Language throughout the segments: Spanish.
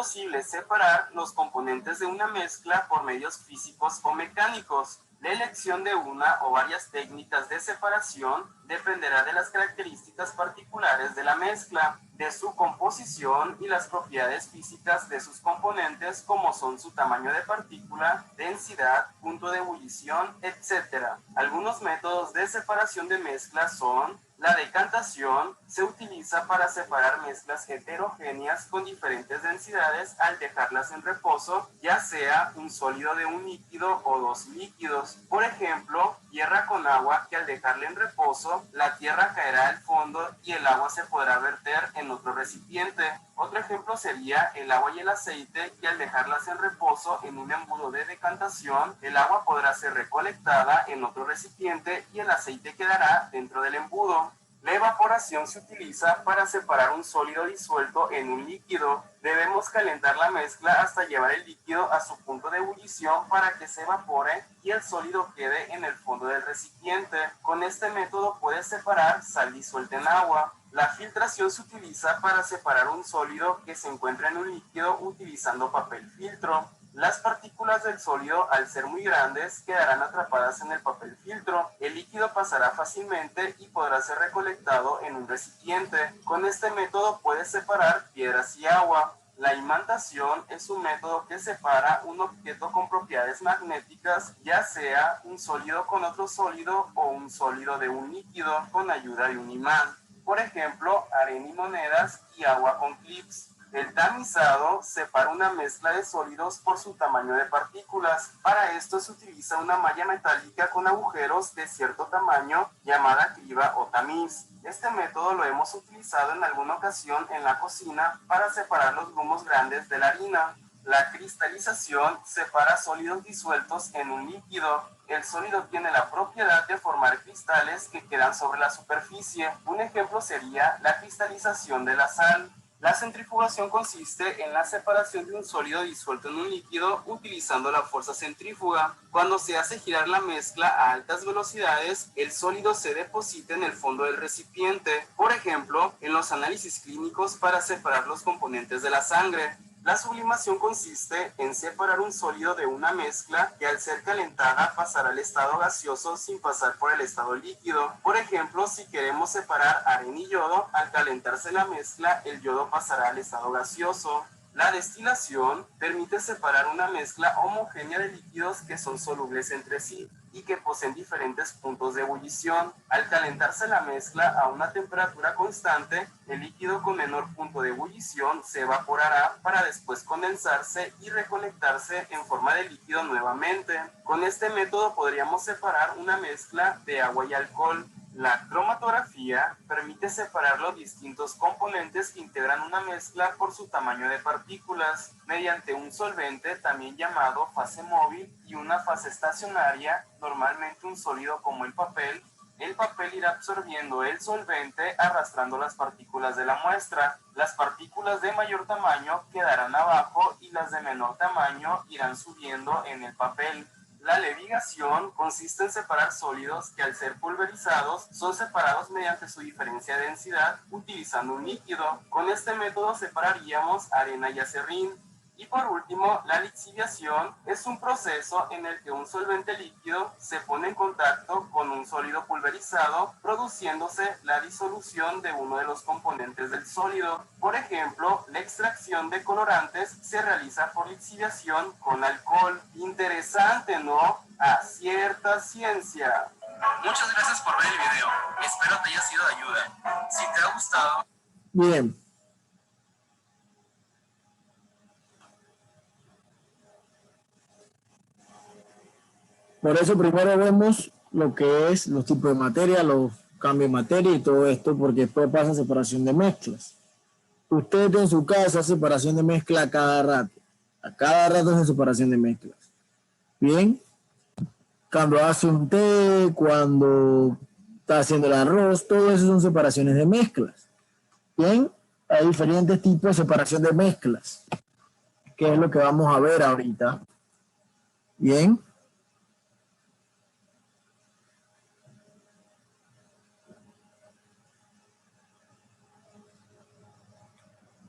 posible separar los componentes de una mezcla por medios físicos o mecánicos. La elección de una o varias técnicas de separación dependerá de las características particulares de la mezcla, de su composición y las propiedades físicas de sus componentes, como son su tamaño de partícula, densidad, punto de ebullición, etc. Algunos métodos de separación de mezclas son: la decantación se utiliza para separar mezclas heterogéneas con diferentes densidades al dejarlas en reposo, ya sea un sólido de un líquido o dos líquidos. Por ejemplo, tierra con agua, que al dejarla en reposo, la tierra caerá al fondo y el agua se podrá verter en otro recipiente. Otro ejemplo sería el agua y el aceite, que al dejarlas en reposo en un embudo de decantación, el agua podrá ser recolectada en otro recipiente y el aceite quedará dentro del embudo. La evaporación se utiliza para separar un sólido disuelto en un líquido. Debemos calentar la mezcla hasta llevar el líquido a su punto de ebullición para que se evapore y el sólido quede en el fondo del recipiente. Con este método puedes separar sal disuelta en agua. La filtración se utiliza para separar un sólido que se encuentra en un líquido utilizando papel filtro. Las partículas del sólido, al ser muy grandes, quedarán atrapadas en el papel filtro. El líquido pasará fácilmente y podrá ser recolectado en un recipiente. Con este método puedes separar piedras y agua. La imantación es un método que separa un objeto con propiedades magnéticas, ya sea un sólido con otro sólido o un sólido de un líquido, con ayuda de un imán. Por ejemplo, arena y monedas y agua con clips. El tamizado separa una mezcla de sólidos por su tamaño de partículas. Para esto se utiliza una malla metálica con agujeros de cierto tamaño llamada criba o tamiz. Este método lo hemos utilizado en alguna ocasión en la cocina para separar los grumos grandes de la harina. La cristalización separa sólidos disueltos en un líquido. El sólido tiene la propiedad de formar cristales que quedan sobre la superficie. Un ejemplo sería la cristalización de la sal. La centrifugación consiste en la separación de un sólido disuelto en un líquido utilizando la fuerza centrífuga. Cuando se hace girar la mezcla a altas velocidades, el sólido se deposita en el fondo del recipiente. Por ejemplo, en los análisis clínicos para separar los componentes de la sangre. La sublimación consiste en separar un sólido de una mezcla que al ser calentada pasará al estado gaseoso sin pasar por el estado líquido. Por ejemplo, si queremos separar arena y yodo, al calentarse la mezcla, el yodo pasará al estado gaseoso. La destilación permite separar una mezcla homogénea de líquidos que son solubles entre sí y que poseen diferentes puntos de ebullición. Al calentarse la mezcla a una temperatura constante, el líquido con menor punto de ebullición se evaporará para después condensarse y recolectarse en forma de líquido nuevamente. Con este método podríamos separar una mezcla de agua y alcohol. La cromatografía permite separar los distintos componentes que integran una mezcla por su tamaño de partículas, mediante un solvente también llamado fase móvil y una fase estacionaria, normalmente un sólido como el papel. El papel irá absorbiendo el solvente arrastrando las partículas de la muestra. Las partículas de mayor tamaño quedarán abajo y las de menor tamaño irán subiendo en el papel. La levigación consiste en separar sólidos que al ser pulverizados son separados mediante su diferencia de densidad utilizando un líquido. Con este método separaríamos arena y acerrín. Y por último, la lixiviación es un proceso en el que un solvente líquido se pone en contacto con un sólido pulverizado, produciéndose la disolución de uno de los componentes del sólido. Por ejemplo, la extracción de colorantes se realiza por lixiviación con alcohol. Interesante, ¿no? A cierta ciencia. Muchas gracias por ver el video. Espero te haya sido de ayuda. Si te ha gustado... Bien. Por eso primero vemos lo que es los tipos de materia, los cambios de materia y todo esto, porque después pasa separación de mezclas. Usted en su casa hace separación de mezcla a cada rato. A cada rato hace separación de mezclas. Bien. Cuando hace un té, cuando está haciendo el arroz, todo eso son separaciones de mezclas. Bien. Hay diferentes tipos de separación de mezclas, que es lo que vamos a ver ahorita. Bien.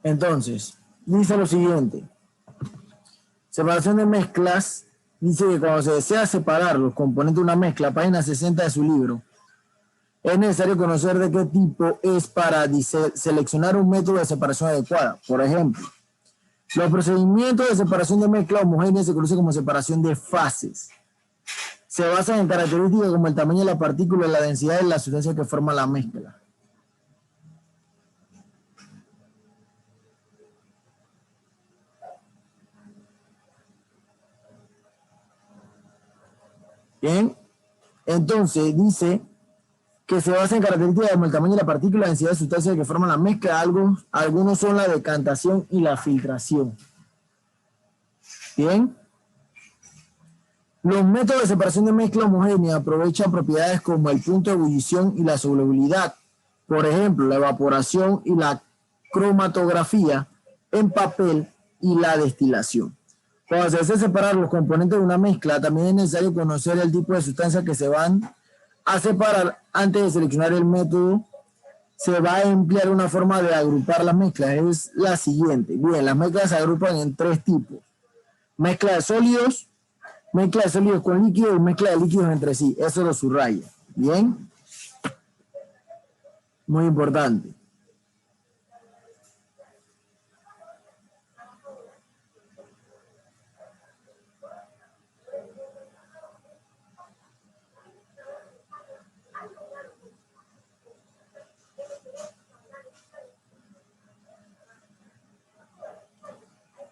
Entonces, dice lo siguiente. Separación de mezclas. Dice que cuando se desea separar los componentes de una mezcla, página 60 de su libro, es necesario conocer de qué tipo es para seleccionar un método de separación adecuada. Por ejemplo, los procedimientos de separación de mezcla homogénea se conocen como separación de fases. Se basan en características como el tamaño de la partícula y la densidad de la sustancia que forma la mezcla. Bien, entonces dice que se basa en características como el tamaño de la partícula y la densidad de sustancia que forman la mezcla. Algunos son la decantación y la filtración. Bien. Los métodos de separación de mezcla homogénea aprovechan propiedades como el punto de ebullición y la solubilidad. Por ejemplo, la evaporación y la cromatografía en papel y la destilación. Cuando se desea separar los componentes de una mezcla, también es necesario conocer el tipo de sustancias que se van a separar. Antes de seleccionar el método, se va a emplear una forma de agrupar las mezclas. Es la siguiente. Bien, las mezclas se agrupan en tres tipos. Mezcla de sólidos con líquidos y mezcla de líquidos entre sí. Eso lo subraya. Bien. Muy importante.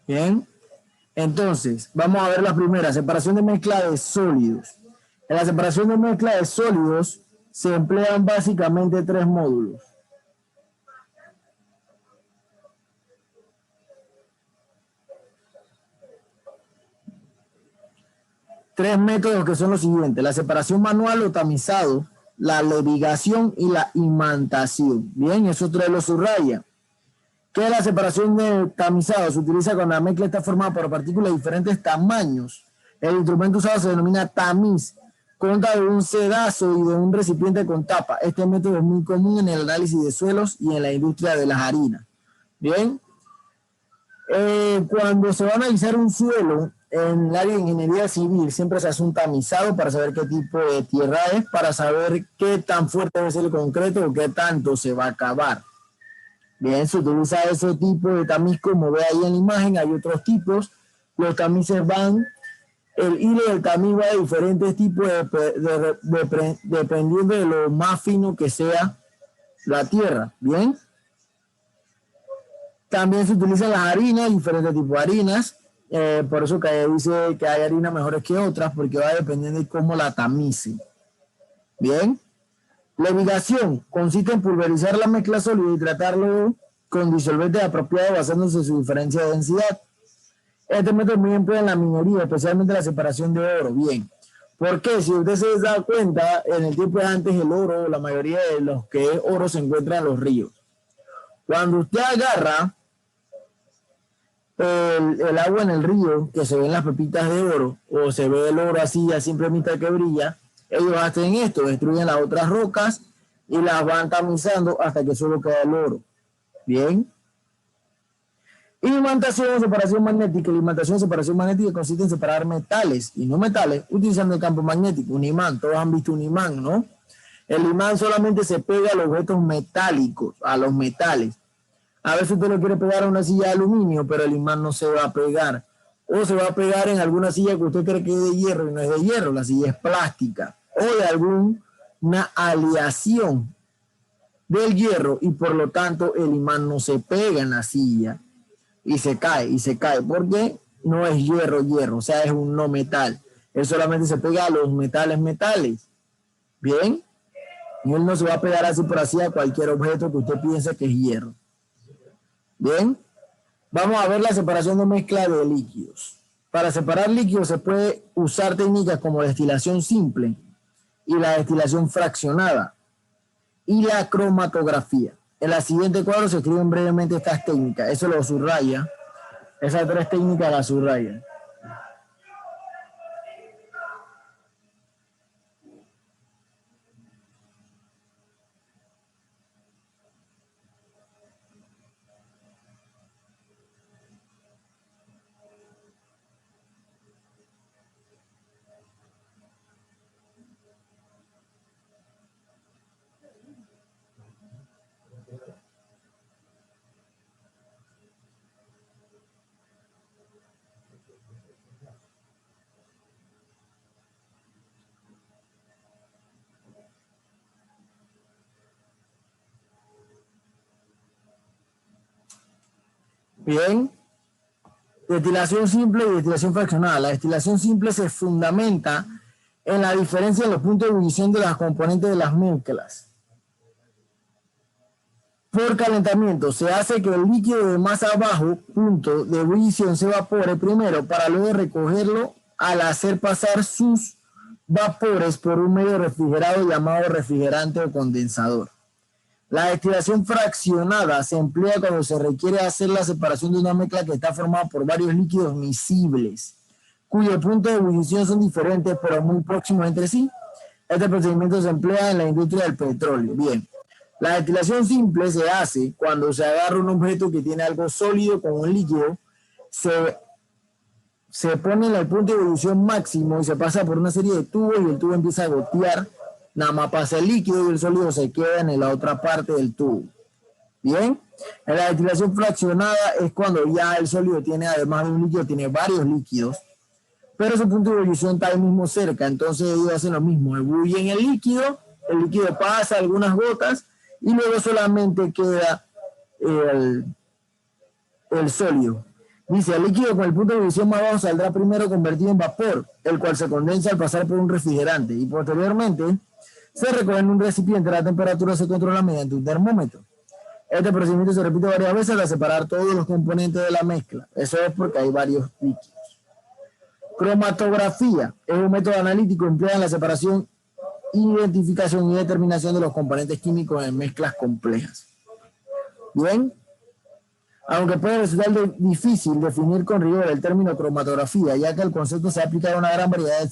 Bien. Entonces, vamos a ver la primera, separación de mezcla de sólidos. En la separación de mezcla de sólidos se emplean básicamente tres módulos. Tres métodos que son los siguientes: la separación manual o tamizado, la levigación y la imantación. Bien, eso tres lo subraya. ¿Qué es la separación de tamizado? Se utiliza cuando la mezcla está formada por partículas de diferentes tamaños. El instrumento usado se denomina tamiz. Consta de un sedazo y de un recipiente con tapa. Este método es muy común en el análisis de suelos y en la industria de las harinas. Bien. Cuando se va a analizar un suelo en el área de ingeniería civil, siempre se hace un tamizado para saber qué tipo de tierra es, para saber qué tan fuerte debe ser el concreto o qué tanto se va a cavar. Bien, se utiliza ese tipo de tamiz como ve ahí en la imagen. Hay otros tipos. Los tamices van, el hilo del tamiz va de diferentes tipos dependiendo de lo más fino que sea la tierra. Bien. También se utilizan las harinas, diferentes tipos de harinas. Por eso que dice que hay harinas mejores que otras, porque va dependiendo de cómo la tamicen. Bien. Levigación consiste en pulverizar la mezcla sólida y tratarlo con disolventes apropiados basándose en su diferencia de densidad. Este método es muy empleado en la minería, especialmente la separación de oro. Bien, porque si usted se da cuenta, en el tiempo de antes el oro, la mayoría de los que es oro se encuentra en los ríos. Cuando usted agarra el agua en el río, que se ven las pepitas de oro, o se ve el oro así a simple vista que brilla, ellos hacen esto, destruyen las otras rocas y las van tamizando hasta que solo queda el oro. Bien. Imantación o separación magnética. La imantación o separación magnética consiste en separar metales y no metales utilizando el campo magnético. Un imán, todos han visto un imán, ¿no? El imán solamente se pega a los objetos metálicos, a los metales. A veces usted lo quiere pegar a una silla de aluminio, pero el imán no se va a pegar. O se va a pegar en alguna silla que usted cree que es de hierro y no es de hierro, la silla es plástica. O de alguna aleación del hierro y por lo tanto el imán no se pega en la silla y se cae, porque no es hierro, o sea, es un no metal. Él solamente se pega a los metales. Bien, y él no se va a pegar así por así a cualquier objeto que usted piense que es hierro. Bien, vamos a ver la separación de mezcla de líquidos. Para separar líquidos se puede usar técnicas como destilación simple y la destilación fraccionada y la cromatografía. En la siguiente cuadro se escriben brevemente estas técnicas. Eso lo subraya. Esas tres técnicas las subrayan. Bien. Destilación simple y destilación fraccionada. La destilación simple se fundamenta en la diferencia en los puntos de ebullición de las componentes de las mezclas. Por calentamiento se hace que el líquido de más abajo, punto de ebullición, se evapore primero para luego recogerlo al hacer pasar sus vapores por un medio refrigerado llamado refrigerante o condensador. La destilación fraccionada se emplea cuando se requiere hacer la separación de una mezcla que está formada por varios líquidos miscibles, cuyos puntos de ebullición son diferentes pero muy próximos entre sí. Este procedimiento se emplea en la industria del petróleo. Bien, la destilación simple se hace cuando se agarra un objeto que tiene algo sólido con un líquido, se pone en el punto de ebullición máximo y se pasa por una serie de tubos y el tubo empieza a gotear. Nada más pasa el líquido y el sólido se queda en la otra parte del tubo. Bien, en la destilación fraccionada es cuando ya el sólido tiene, además de un líquido, tiene varios líquidos, pero su punto de ebullición está ahí mismo cerca. Entonces ellos hacen lo mismo, ebullen el líquido pasa algunas gotas y luego solamente queda el sólido. Dice, el líquido con el punto de ebullición más bajo saldrá primero convertido en vapor, el cual se condensa al pasar por un refrigerante y posteriormente se recoge en un recipiente. La temperatura se controla mediante un termómetro. Este procedimiento se repite varias veces hasta separar todos los componentes de la mezcla. Eso es porque hay varios líquidos. Cromatografía es un método analítico empleado en la separación, identificación y determinación de los componentes químicos en mezclas complejas. Bien. Aunque puede resultar difícil definir con rigor el término cromatografía, ya que el concepto se aplica a una gran variedad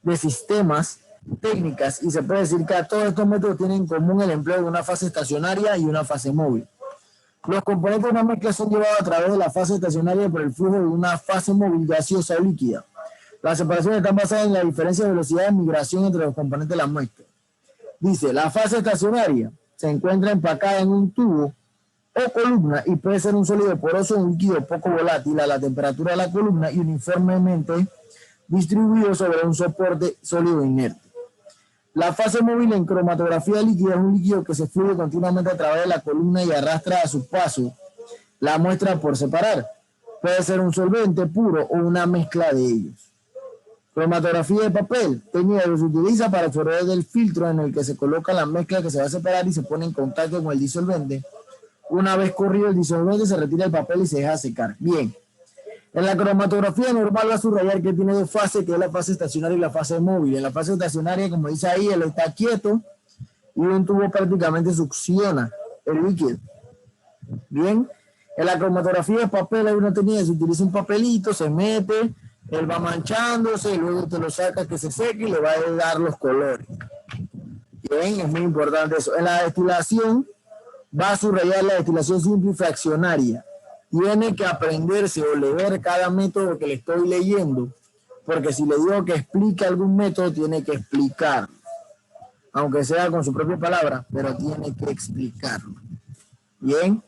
de sistemas, técnicas, y se puede decir que todos estos métodos tienen en común el empleo de una fase estacionaria y una fase móvil. Los componentes de una mezcla son llevados a través de la fase estacionaria por el flujo de una fase móvil gaseosa o líquida. Las separaciones están basadas en la diferencia de velocidad de migración entre los componentes de la mezcla. Dice, la fase estacionaria se encuentra empacada en un tubo o columna y puede ser un sólido poroso o un líquido poco volátil a la temperatura de la columna y uniformemente distribuido sobre un soporte sólido inerte. La fase móvil en cromatografía líquida es un líquido que se fluye continuamente a través de la columna y arrastra a su paso la muestra por separar. Puede ser un solvente puro o una mezcla de ellos. Cromatografía de papel, técnica que se utiliza para absorber del filtro en el que se coloca la mezcla que se va a separar y se pone en contacto con el disolvente. Una vez corrido el disolvente, se retira el papel y se deja secar. Bien. En la cromatografía normal va a subrayar que tiene dos fases, que es la fase estacionaria y la fase móvil. En la fase estacionaria, como dice ahí, él está quieto y un tubo prácticamente succiona el líquido. Bien. En la cromatografía de papel hay una técnica, se utiliza un papelito, se mete, él va manchándose y luego te lo saca que se seque y le va a dar los colores. Bien, es muy importante eso. En la destilación va a subrayar la destilación simple y fraccionaria. Tiene que aprenderse o leer cada método que le estoy leyendo, porque si le digo que explique algún método, tiene que explicarlo. Aunque sea con su propia palabra, pero tiene que explicarlo. Bien.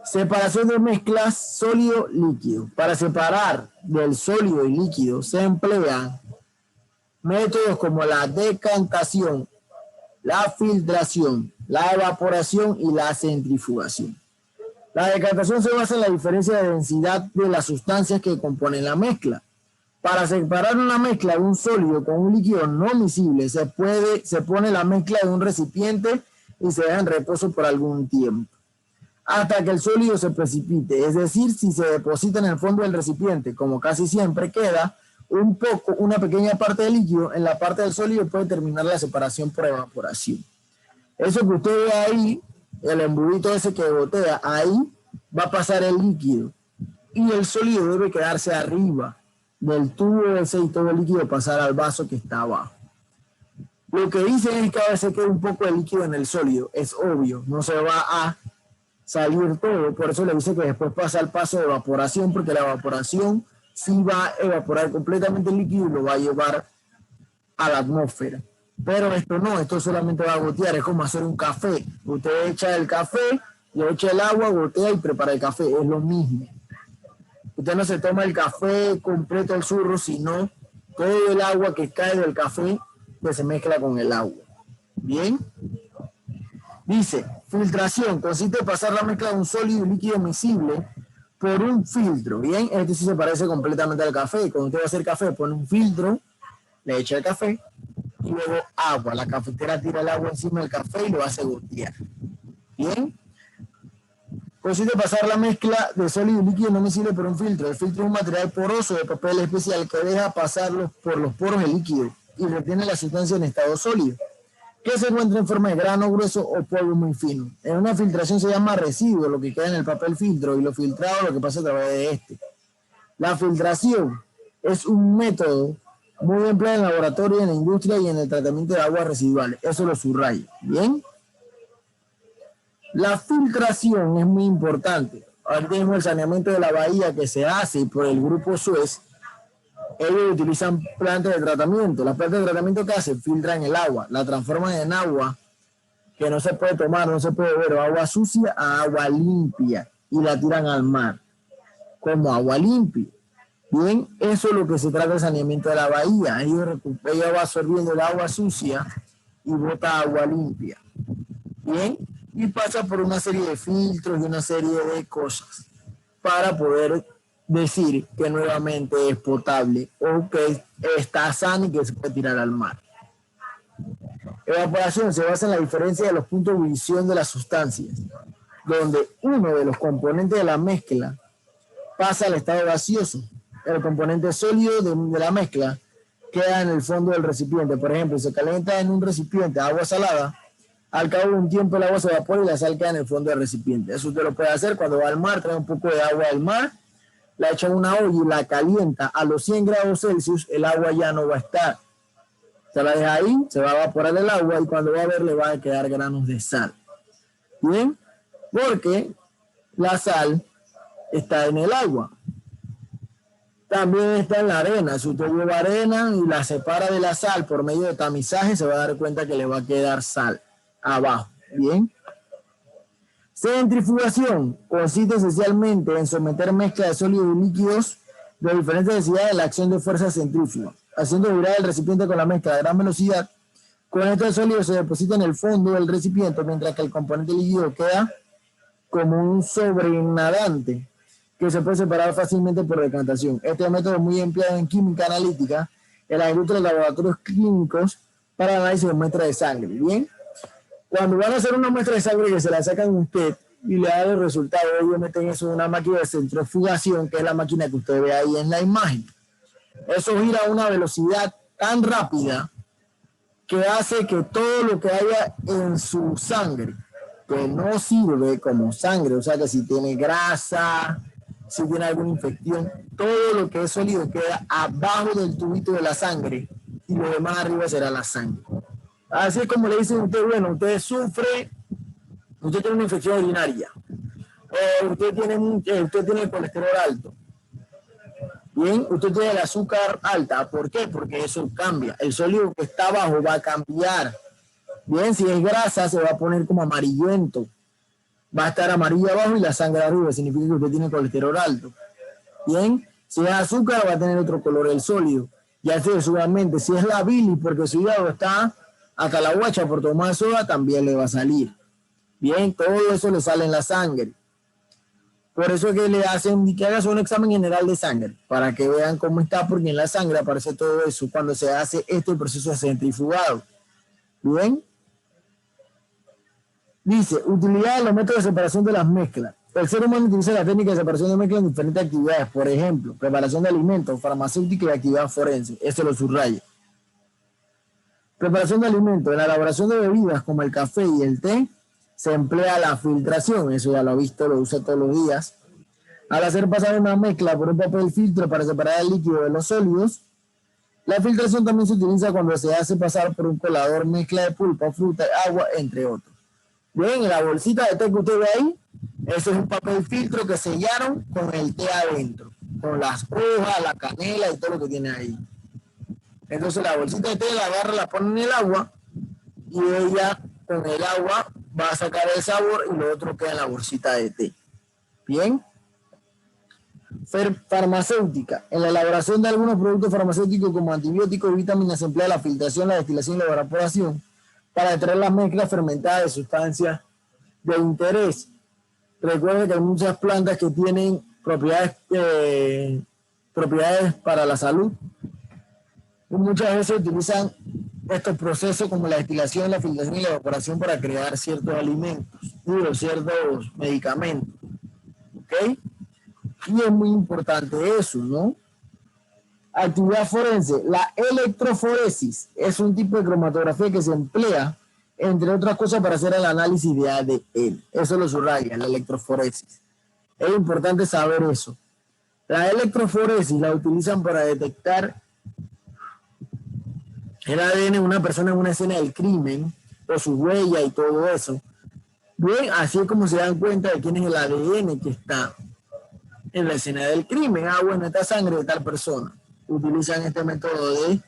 Separación de mezclas sólido-líquido. Para separar del sólido y líquido se emplean métodos como la decantación, la filtración, la evaporación y la centrifugación. La decantación se basa en la diferencia de densidad de las sustancias que componen la mezcla. Para separar una mezcla de un sólido con un líquido no miscible, se pone la mezcla en un recipiente y se deja en reposo por algún tiempo, hasta que el sólido se precipite. Es decir, si se deposita en el fondo del recipiente, como casi siempre queda una pequeña parte del líquido, en la parte del sólido puede terminar la separación por evaporación. Eso que usted ve ahí, el embudito ese que gotea, ahí va a pasar el líquido y el sólido debe quedarse arriba del tubo ese y todo el líquido pasar al vaso que está abajo. Lo que dicen es que a veces queda un poco de líquido en el sólido, es obvio, no se va a salir todo, por eso le dice que después pasa el paso de evaporación, porque la evaporación sí va a evaporar completamente el líquido y lo va a llevar a la atmósfera. Pero esto no, esto solamente va a gotear, es como hacer un café. Usted echa el café, le echa el agua, gotea y prepara el café, es lo mismo. Usted no se toma el café completo al zurro, sino todo el agua que cae del café que se mezcla con el agua. Bien. Dice, filtración consiste en pasar la mezcla de un sólido y líquido miscible por un filtro. Bien, este sí se parece completamente al café. Cuando usted va a hacer café, pone un filtro, le echa el café y luego agua. La cafetera tira el agua encima del café y lo hace gotear. Bien. Consiste en pasar la mezcla de sólido y líquido no miscible por un filtro. El filtro es un material poroso de papel especial que deja pasar por los poros el líquido y retiene la sustancia en estado sólido, que se encuentra en forma de grano grueso o polvo muy fino. En una filtración se llama residuo lo que queda en el papel filtro y lo filtrado lo que pasa a través de este. La filtración es un método muy empleado en laboratorio, en la industria y en el tratamiento de aguas residuales. Eso lo subrayo. Bien. La filtración es muy importante. Ahora tenemos el saneamiento de la bahía que se hace por el grupo Suez. Ellos utilizan plantas de tratamiento. Las plantas de tratamiento que hacen, filtran el agua, la transforman en agua que no se puede tomar, no se puede beber, agua sucia a agua limpia y la tiran al mar como agua limpia. Bien, eso es lo que se trata del saneamiento de la bahía. Ella va absorbiendo el agua sucia y bota agua limpia. Bien, y pasa por una serie de filtros y una serie de cosas para poder decir que nuevamente es potable o que está sano y que se puede tirar al mar. Evaporación se basa en la diferencia de los puntos de ebullición de las sustancias, donde uno de los componentes de la mezcla pasa al estado gaseoso. El componente sólido de la mezcla queda en el fondo del recipiente. Por ejemplo, se calienta en un recipiente agua salada, al cabo de un tiempo el agua se evapora y la sal queda en el fondo del recipiente. Eso usted lo puede hacer cuando va al mar, trae un poco de agua del mar, la echa en una olla y la calienta a los 100 grados Celsius, el agua ya no va a estar. Se la deja ahí, se va a evaporar el agua y cuando va a ver le va a quedar granos de sal. ¿Bien? Porque la sal está en el agua. También está en la arena. Si usted lleva arena y la separa de la sal por medio de tamizaje, se va a dar cuenta que le va a quedar sal abajo. Bien. Centrifugación consiste esencialmente en someter mezcla de sólidos y líquidos de diferentes densidades a la acción de fuerza centrífuga, haciendo girar el recipiente con la mezcla a gran velocidad. Con esto el sólido se deposita en el fondo del recipiente, mientras que el componente líquido queda como un sobrenadante que se puede separar fácilmente por decantación. Este método es muy empleado en química analítica, en la industria de laboratorios clínicos para análisis de muestras de sangre. Bien. Cuando van a hacer una muestra de sangre que se la sacan a usted y le dan el resultado, ellos meten eso en una máquina de centrifugación, que es la máquina que usted ve ahí en la imagen. Eso gira a una velocidad tan rápida que hace que todo lo que haya en su sangre, que no sirve como sangre, o sea que si tiene grasa, si tiene alguna infección, todo lo que es sólido queda abajo del tubito de la sangre y lo demás arriba será la sangre. Así es como le dicen a usted, bueno, usted sufre, usted tiene una infección urinaria, usted tiene el colesterol alto, bien, usted tiene el azúcar alta. ¿Por qué? Porque eso cambia. El sólido que está abajo va a cambiar. Bien, si es grasa se va a poner como amarillento, va a estar amarillo abajo y la sangre arriba, significa que usted tiene colesterol alto. Bien, si es azúcar va a tener otro color el sólido. Y así suavemente, si es la bilis, porque su hígado está hasta la guacha por tomar soda, también le va a salir. Bien, todo eso le sale en la sangre. Por eso es que le hacen que hagas un examen general de sangre, para que vean cómo está, porque en la sangre aparece todo eso cuando se hace este proceso de centrifugado. Bien. Dice, utilidad de los métodos de separación de las mezclas. El ser humano utiliza la técnica de separación de mezclas en diferentes actividades, por ejemplo, preparación de alimentos, farmacéutica y actividad forense. Eso lo subraya. Preparación de alimentos. En la elaboración de bebidas como el café y el té, se emplea la filtración. Eso ya lo ha visto, lo usa todos los días. Al hacer pasar una mezcla por un papel filtro para separar el líquido de los sólidos, la filtración también se utiliza cuando se hace pasar por un colador mezcla de pulpa, fruta, agua, entre otros. Bien, la bolsita de té que usted ve ahí, eso es un papel filtro que sellaron con el té adentro, con las hojas, la canela y todo lo que tiene ahí. Entonces la bolsita de té la agarra, la pone en el agua y ella con el agua va a sacar el sabor y lo otro queda en la bolsita de té. Bien. Farmacéutica. En la elaboración de algunos productos farmacéuticos como antibióticos y vitaminas se emplea la filtración, la destilación y la evaporación para extraer las mezclas fermentadas de sustancias de interés. Recuerden que hay muchas plantas que tienen propiedades para la salud y muchas veces utilizan estos procesos como la destilación, la filtración y la evaporación para crear ciertos alimentos, ciertos medicamentos. ¿Ok? Y es muy importante eso, ¿no? Actividad forense. La electroforesis es un tipo de cromatografía que se emplea, entre otras cosas, para hacer el análisis de ADN. Eso lo subraya, la electroforesis. Es importante saber eso. La electroforesis la utilizan para detectar el ADN de una persona en una escena del crimen, o su huella y todo eso. Bien, así es como se dan cuenta de quién es el ADN que está en la escena del crimen. Ah, bueno, esta sangre de tal persona. Utilizan este método de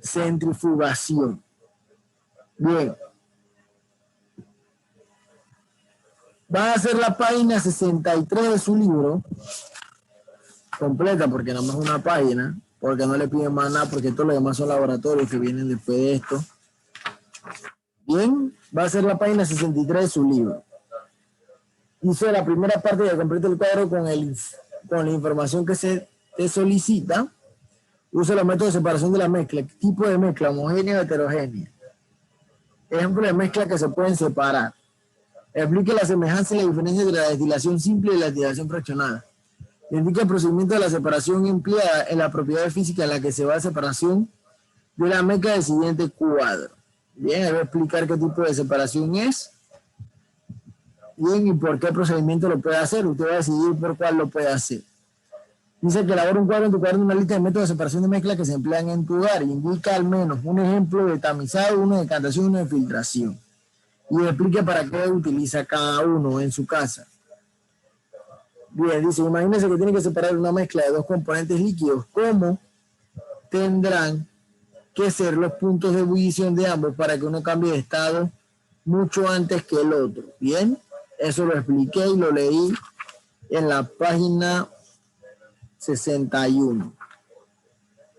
centrifugación. Bien. Va a ser la página 63 de su libro, completa, porque nada más una página, porque no le piden más nada, porque todos los demás son laboratorios que vienen después de esto. Bien, va a ser la página 63 de su libro. Hizo la primera parte de completa el cuadro con la información que se te solicita. Usa los métodos de separación de la mezcla, tipo de mezcla, homogénea o heterogénea. Ejemplo de mezcla que se pueden separar. Explique la semejanza y la diferencia entre la destilación simple y la destilación fraccionada. Indica el procedimiento de la separación empleada en la propiedad física en la que se va a separación de la mezcla del siguiente cuadro. Bien, ahí voy a explicar qué tipo de separación es. Bien, y por qué procedimiento lo puede hacer. Usted va a decidir por cuál lo puede hacer. Dice que elabora un cuadro en tu cuaderno, una lista de métodos de separación de mezcla que se emplean en tu hogar. Indica al menos un ejemplo de tamizado, uno de decantación y uno de filtración. Y explique para qué utiliza cada uno en su casa. Bien, dice, imagínense que tiene que separar una mezcla de dos componentes líquidos. ¿Cómo tendrán que ser los puntos de ebullición de ambos para que uno cambie de estado mucho antes que el otro? Bien, eso lo expliqué y lo leí en la página 61.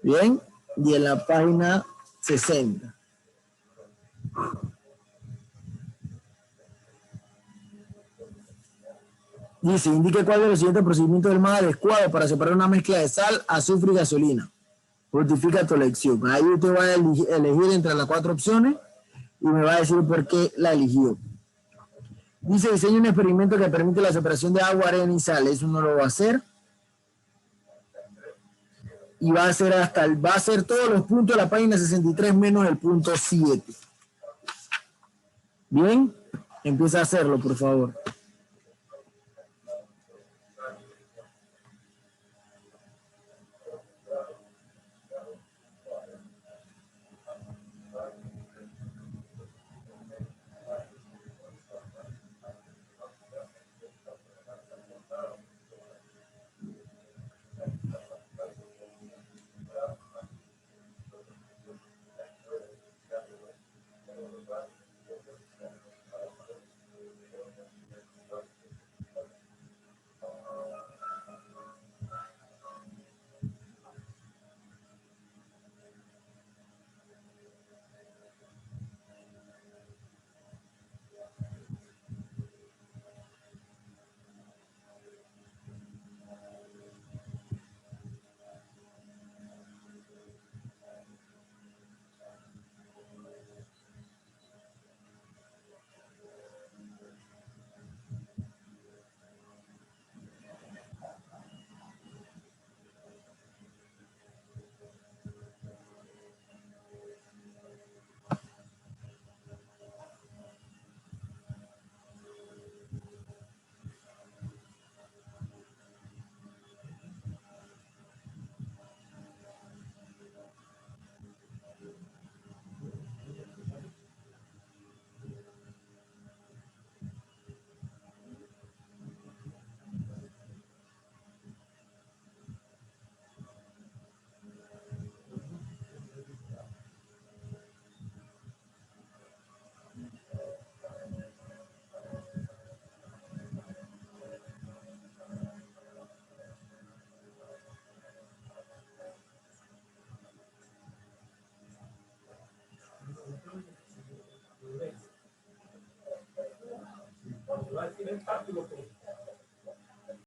Bien, y en la página 60. Dice, indique cuál de los siguientes procedimientos es el más adecuado para separar una mezcla de sal, azufre y gasolina. Justifica tu elección. Ahí usted va a elegir entre las 4 opciones y me va a decir por qué la eligió. Dice, diseña un experimento que permite la separación de agua, arena y sal. Eso no lo va a hacer. Y va a hacer todos los puntos de la página 63 menos el punto 7. Bien, empieza a hacerlo, por favor. lo que